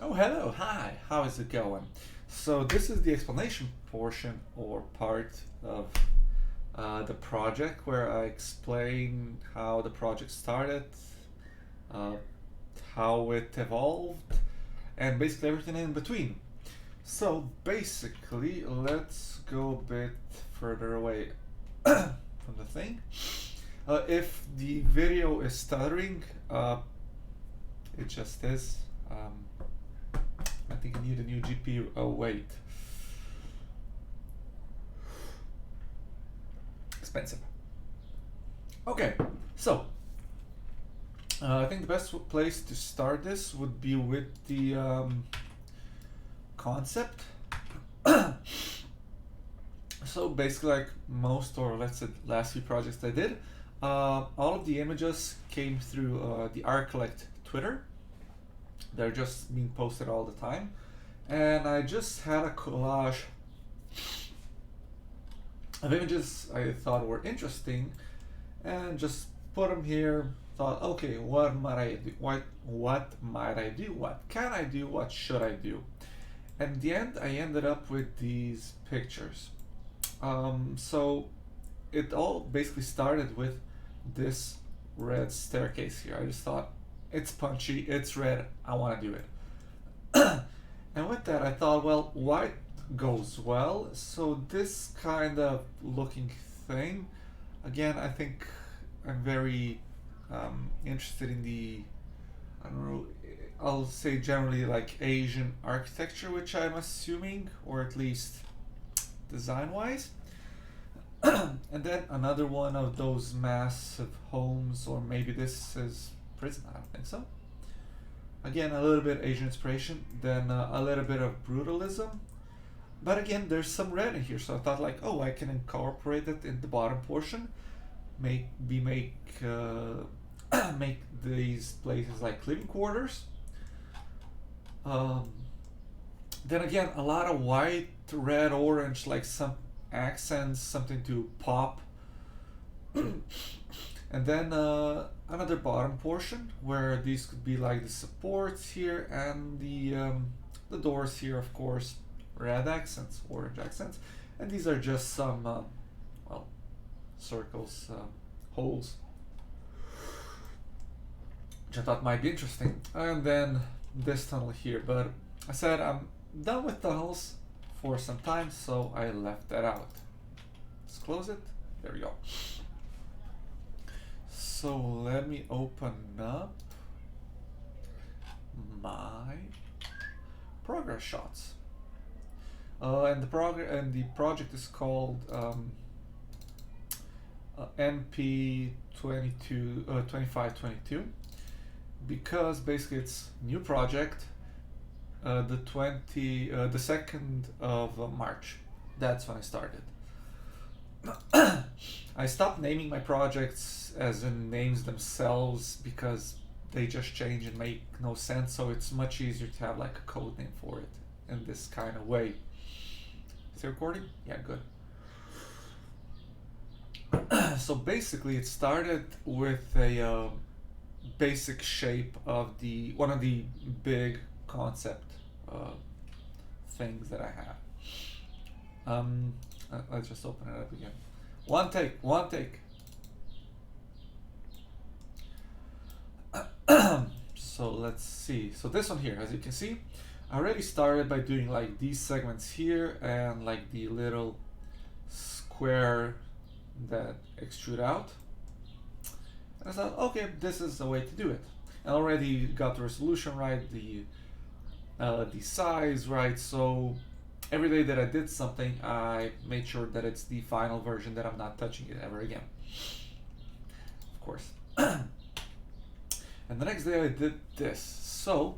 Oh, hello, hi, how is it going? So, this is the explanation portion or part of the project where I explain how the project started, uh, how it evolved, and basically everything in between. So, basically, let's go a bit further away from the thing. If the video is stuttering, it just is. I think I need a new GPU. Oh, wait. Expensive. Okay, so I think the best place to start this would be with the concept. So basically, like most, or let's say last few projects I did, all of the images came through the ArtCollect Twitter. They're just being posted all the time, and I just had a collage of images I thought were interesting, and just put them here. Thought, okay, what might I do? What might I do? What can I do? What should I do? And in the end, I ended up with these pictures. So it all basically started with this red staircase here. I just thought, it's punchy, it's red, I want to do it. And with that, I thought, well, white goes well. So this kind of looking thing, again, I think I'm very interested in the, I don't know, I'll say generally like Asian architecture, which I'm assuming, or at least design wise. And then another one of those massive homes, or maybe this is prison, I don't think so. Again, a little bit Asian inspiration, then a little bit of brutalism. But again, there's some red in here, so I thought like, oh, I can incorporate it in the bottom portion, make make these places like living quarters. Um, then again, a lot of white, red, orange, like some accents, something to pop. And then another bottom portion where these could be like the supports here and the doors here, of course, red accents, orange accents, and these are just some well, circles, holes, which I thought might be interesting. And then this tunnel here, but I said I'm done with tunnels for some time, so I left that out. Let's close it. There we go. So let me open up my progress shots. And the project is called MP 2522 because basically it's new project. The 2nd of March. That's when I started. I stopped naming my projects as in names themselves because they just change and make no sense, so it's much easier to have like a code name for it in this kind of way. Is it recording? Yeah, good. So basically it started with a basic shape of one of the big concept things that I have. Let's just open it up again. One take. So let's see. So this one here, as you can see, I already started by doing like these segments here and like the little square that extrude out. And I thought, okay, this is the way to do it. I already got the resolution right, the size right, so every day that I did something, I made sure that it's the final version, that I'm not touching it ever again. Of course. And the next day I did this. So,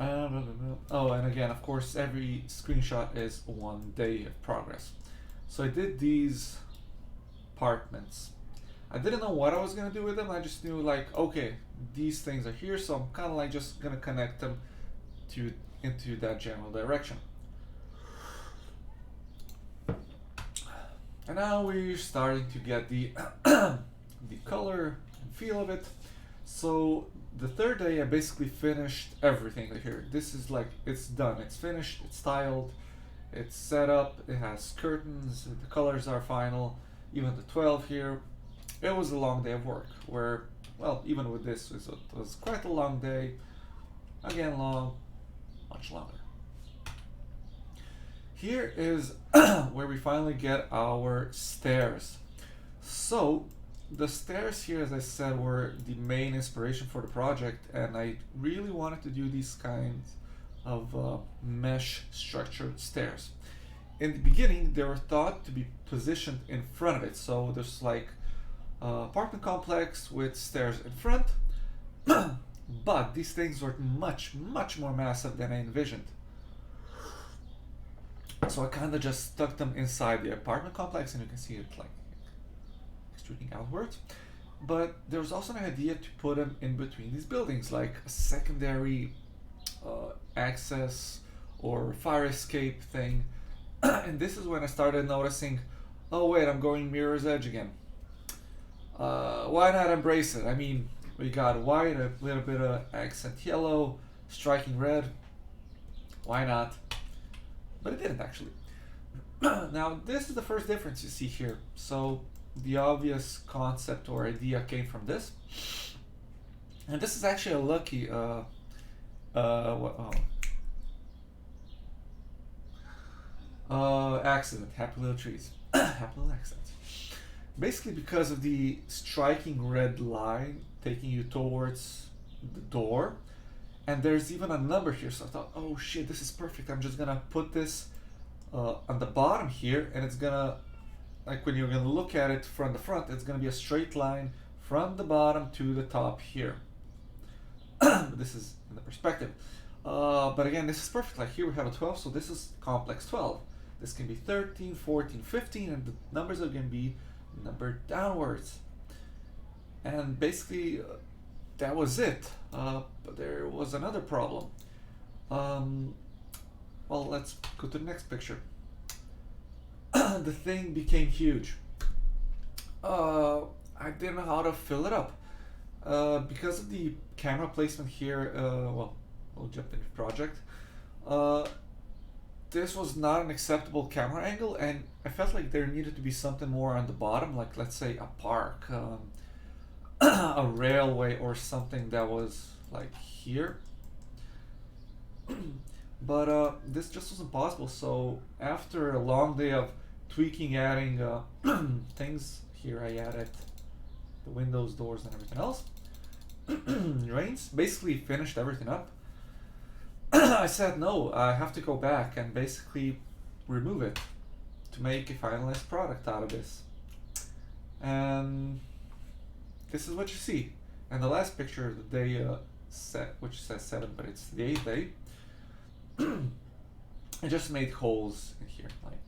oh, and again, of course, every screenshot is 1 day of progress. So I did these apartments. I didn't know what I was gonna do with them. I just knew like, okay, these things are here, so I'm kind of like just gonna connect them into that general direction. And now we're starting to get the the color and feel of it. So the third day I basically finished everything here. This is like, it's done, it's finished, it's tiled, it's set up, it has curtains, the colors are final, even the 12 here. It was a long day of work where, well, even with this, it was quite a long day. Again, long, much longer. Here is where we finally get our stairs. So the stairs here, as I said, were the main inspiration for the project, and I really wanted to do these kinds of mesh structured stairs. In the beginning, they were thought to be positioned in front of it, so there's like apartment complex with stairs in front, but these things were much more massive than I envisioned. So I kind of just stuck them inside the apartment complex, and you can see it like extruding outwards. But there was also an idea to put them in between these buildings, like a secondary access or fire escape thing. And this is when I started noticing, oh wait, I'm going mirror's edge again. Why not embrace it? I mean, we got white, a little bit of accent yellow, striking red. Why not? But it didn't actually. Now, this is the first difference you see here. So the obvious concept or idea came from this. And this is actually a lucky accident. Happy little trees. Happy little accidents. Basically because of the striking red line taking you towards the door. And there's even a number here, so I thought, oh shit, this is perfect. I'm just gonna put this on the bottom here, and it's gonna, like when you're gonna look at it from the front, it's gonna be a straight line from the bottom to the top here. This is in the perspective. But again, this is perfect. Like here we have a 12, so this is complex 12. This can be 13, 14, 15, and the numbers are gonna be numbered downwards. And basically, that was it. But there was another problem. Well, let's go to the next picture. The thing became huge. I didn't know how to fill it up. Because of the camera placement here, well, we'll jump into the project. This was not an acceptable camera angle, and I felt like there needed to be something more on the bottom, like let's say a park, a railway, or something that was like here. But this just wasn't possible, so after a long day of tweaking, adding things here, I added the windows, doors, and everything else. Rains basically finished everything up. I said no, I have to go back and basically remove it to make a finalized product out of this. And this is what you see. And the last picture, the day set, which says 7, but it's the 8th day. I just made holes in here, like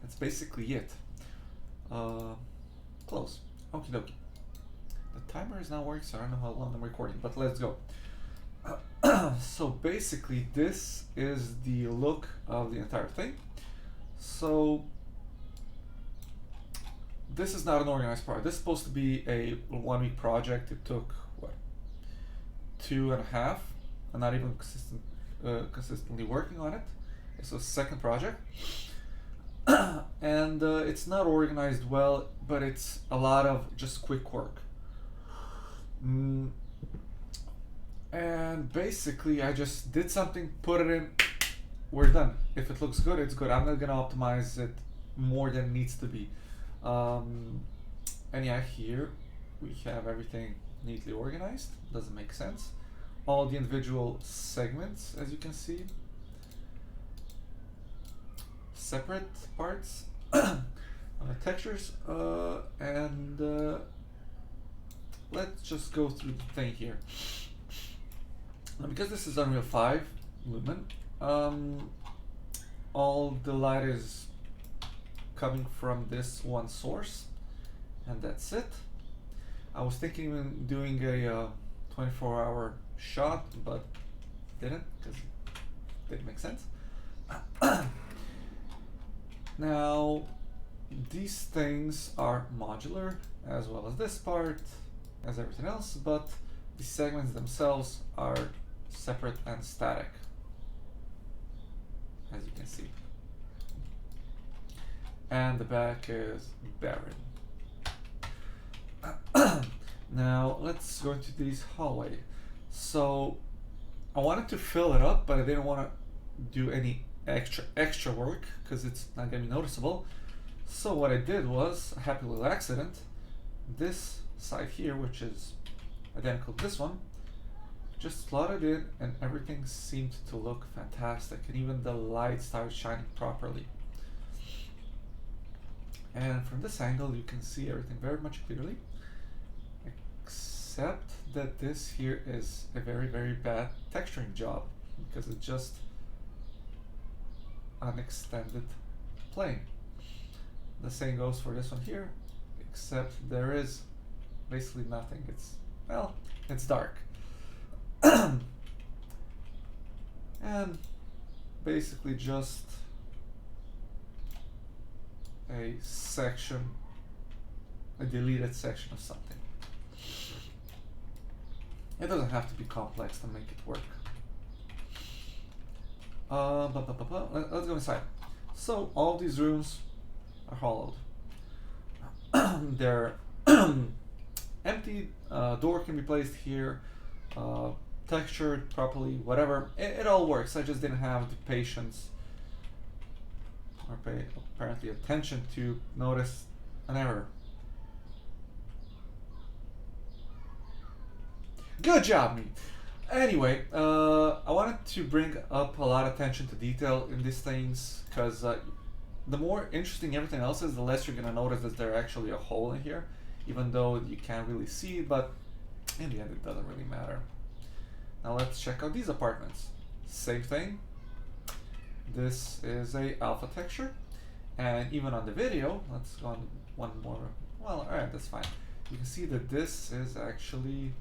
that's basically it. Close. Okie dokie. The timer is not working, so I don't know how long I'm recording, but let's go. So basically this is the look of the entire thing. So this is not an organized project. This is supposed to be a 1-week project. It took what, 2.5. I'm not even consistently working on it. It's a second project. And it's not organized well, but it's a lot of just quick work. And basically I just did something, put it in, we're done. If it looks good, it's good. I'm not gonna optimize it more than it needs to be. And yeah, here we have everything neatly organized. Doesn't make sense. All the individual segments, as you can see, separate parts, textures, and let's just go through the thing here. Because this is Unreal 5 Lumen, all the light is coming from this one source, and that's it. I was thinking of doing a 24-hour shot, but didn't, because it didn't make sense. Now, these things are modular, as well as this part, as everything else, but the segments themselves are separate and static, as you can see. And the back is barren. Now let's go into this hallway. So I wanted to fill it up, but I didn't want to do any extra work because it's not gonna be noticeable. So what I did was a happy little accident. This side here, which is identical to this one, just slotted in and everything seemed to look fantastic, and even the light started shining properly. And from this angle you can see everything very much clearly, except that this here is a very bad texturing job because it's just an extended plane. The same goes for this one here, except there is basically nothing. It's, well, it's dark. And basically just a section, a deleted section of something. It doesn't have to be complex to make it work. Let's go inside. So all these rooms are hollowed. They're empty. Door can be placed here, textured properly, whatever. It all works. I just didn't have the patience or pay apparently attention to notice an error. Good job, me. Anyway, I wanted to bring up a lot of attention to detail in these things because the more interesting everything else is, the less you're gonna notice that there's actually a hole in here, even though you can't really see it, but in the end it doesn't really matter. Now let's check out these apartments. Same thing. This is a alpha texture, and even on the video, let's go on one more. Well, alright, that's fine. You can see that this is actually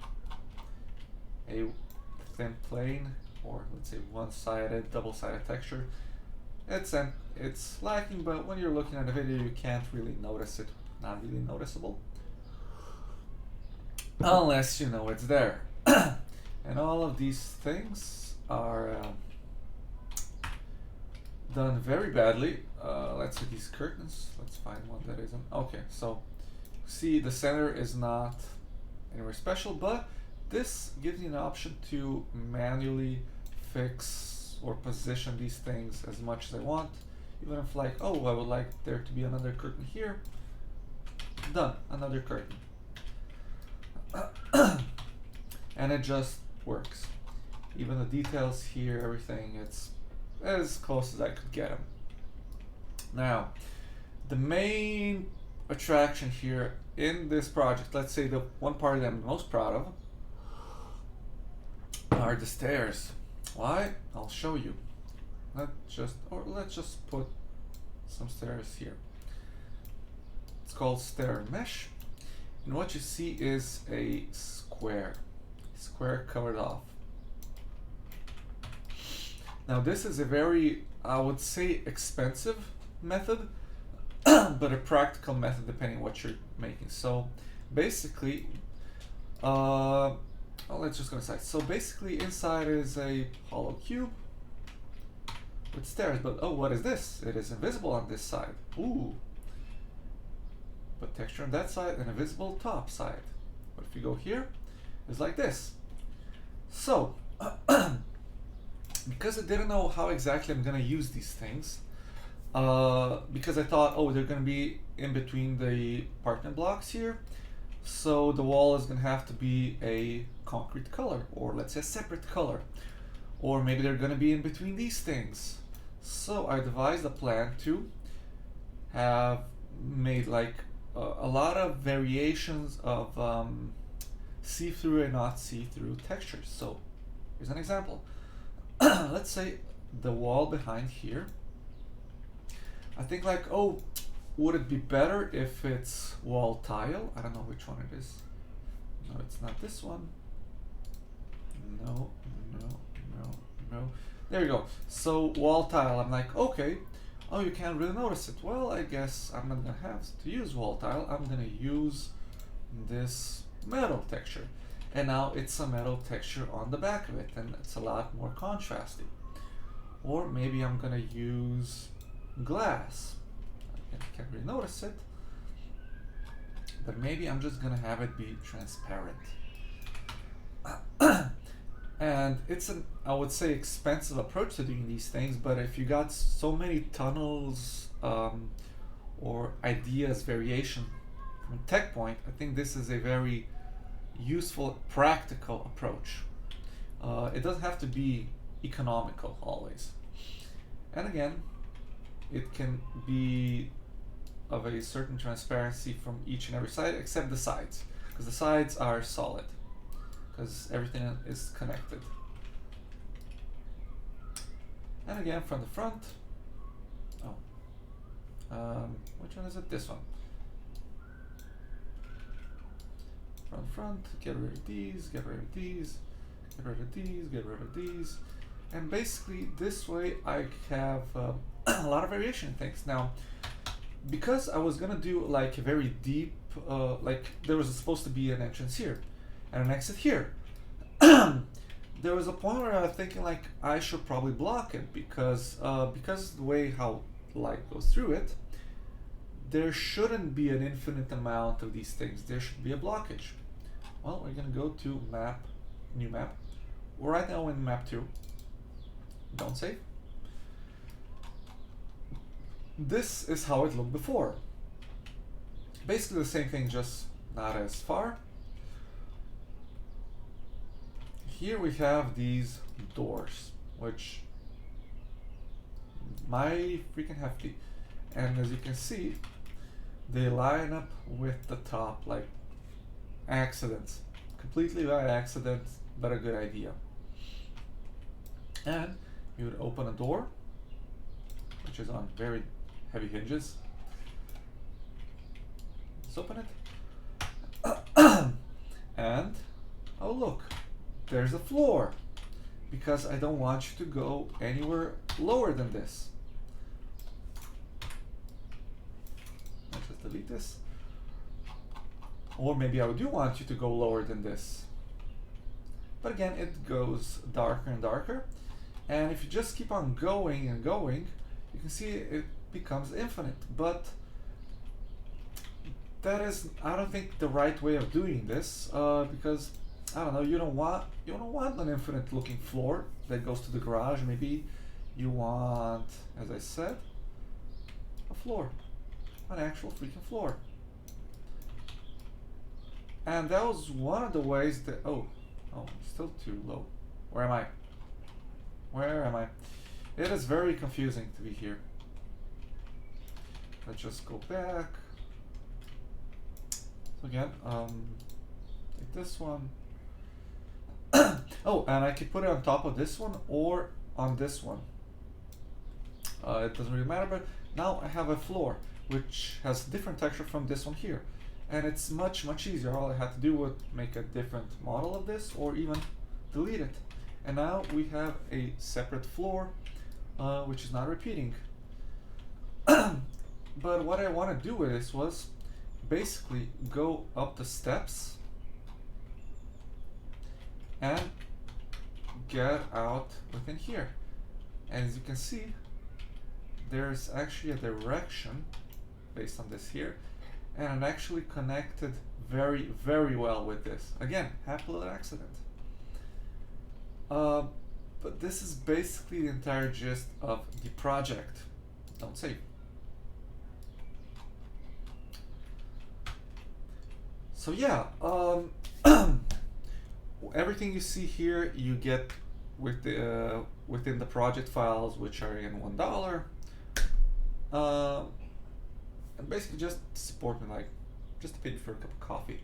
a thin plane, or let's say one-sided, double-sided texture. It's lacking, but when you're looking at the video, you can't really notice it. Not really noticeable, unless you know it's there. And all of these things are done very badly. Let's see these curtains. Let's find one that isn't. Okay, so see the center is not anywhere special, but this gives you an option to manually fix or position these things as much as I want. Even if like, oh, I would like there to be another curtain here. Done, another curtain. And it just works. Even the details here, everything, it's as close as I could get them. Now, the main attraction here in this project, let's say the one part that I'm most proud of, are the stairs. Why? I'll show you. Let's just put some stairs here. It's called Stair Mesh, and what you see is a square covered off. Now this is a very, I would say, expensive method, but a practical method depending what you're making. So basically, let's just go inside. So basically inside is a hollow cube with stairs, but oh, what is this? It is invisible on this side. Ooh. But texture on that side and a visible top side. But if you go here, it's like this. So, because I didn't know how exactly I'm gonna use these things, because I thought, oh, they're gonna be in between the apartment blocks here, so the wall is gonna have to be a concrete color, or let's say a separate color, or maybe they're gonna be in between these things. So I devised a plan to have made like a lot of variations of see-through and not see-through textures. So here's an example. Let's say the wall behind here, I think like, oh, would it be better if it's wall tile? I don't know which one it is. No, it's not this one. No. There you go. So wall tile, I'm like, okay. Oh, you can't really notice it. Well, I guess I'm not gonna have to use wall tile. I'm gonna use this metal texture. And now it's a metal texture on the back of it, and it's a lot more contrasty. Or maybe I'm gonna use glass. I can't really notice it, but maybe I'm just gonna have it be transparent. And it's an, I would say, expensive approach to doing these things, but if you got so many tunnels or ideas variation from tech point, I think this is a very useful, practical approach. It doesn't have to be economical always. And again, it can be of a certain transparency from each and every side except the sides, because the sides are solid, because everything is connected. And again, from the front, which one is it? This one. From the front, get rid of these, get rid of these, get rid of these, get rid of these. And basically this way I have a lot of variation in things. Now, because I was gonna do like a very deep, like there was supposed to be an entrance here and an exit here. There was a point where I was thinking like I should probably block it because the way how light goes through it, there shouldn't be an infinite amount of these things. There should be a blockage. Well, we're gonna go to map, new map. We're right now in map 2. Don't save. This is how it looked before. Basically the same thing, just not as far. Here we have these doors, which mighty freaking hefty. And as you can see, they line up with the top like accidents. Completely by accident, but a good idea. And you would open a door, which is on very heavy hinges. Let's open it. And, oh look, there's a floor. Because I don't want you to go anywhere lower than this. Let's just delete this. Or maybe I do want you to go lower than this. But again, it goes darker and darker. And if you just keep on going and going, you can see it becomes infinite. But that is, I don't think, the right way of doing this, because I don't know, you don't want an infinite looking floor that goes to the garage. Maybe you want, as I said, a floor, an actual freaking floor. And that was one of the ways that, oh, still too low. Where am I? Where am I? It is very confusing to be here. Let's just go back. So again, take this one. Oh, and I can put it on top of this one or on this one. It doesn't really matter, but now I have a floor which has different texture from this one here. And it's much easier. All I had to do was make a different model of this or even delete it. And now we have a separate floor, which is not repeating. But what I want to do with this was basically go up the steps and get out within here. And as you can see, there's actually a direction based on this here, and it actually connected very well with this. Again, happy little accident. But this is basically the entire gist of the project. Don't save. So yeah, everything you see here you get with the within the project files, which are in $1. And basically just support me, like just to pay for a cup of coffee.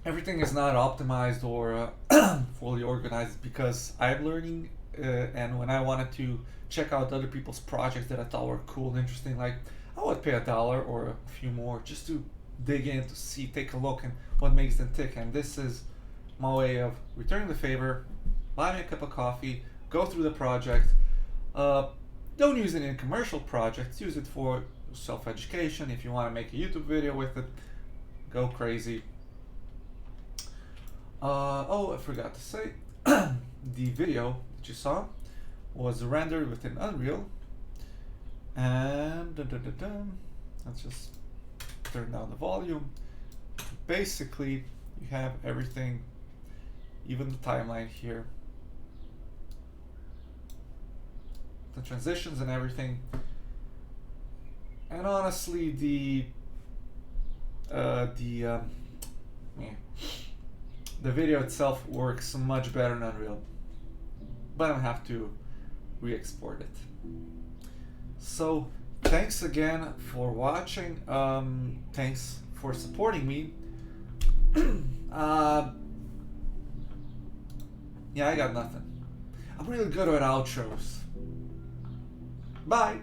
Everything is not optimized or fully organized because I'm learning, and when I wanted to check out other people's projects that I thought were cool and interesting, like I would pay $1 or a few more just to dig in, to see, take a look and what makes them tick. And this is my way of returning the favor. Buy me a cup of coffee, go through the project. Don't use it in commercial projects, use it for self-education. If you want to make a YouTube video with it, go crazy. Oh, I forgot to say, the video that you saw was rendered within Unreal, and let's just turn down the volume. Basically, you have everything, even the timeline here, the transitions and everything. And honestly, the video itself works much better in Unreal, but I have to re-export it. So thanks again for watching. Thanks for supporting me. Yeah, I got nothing. I'm really good at outros. Bye.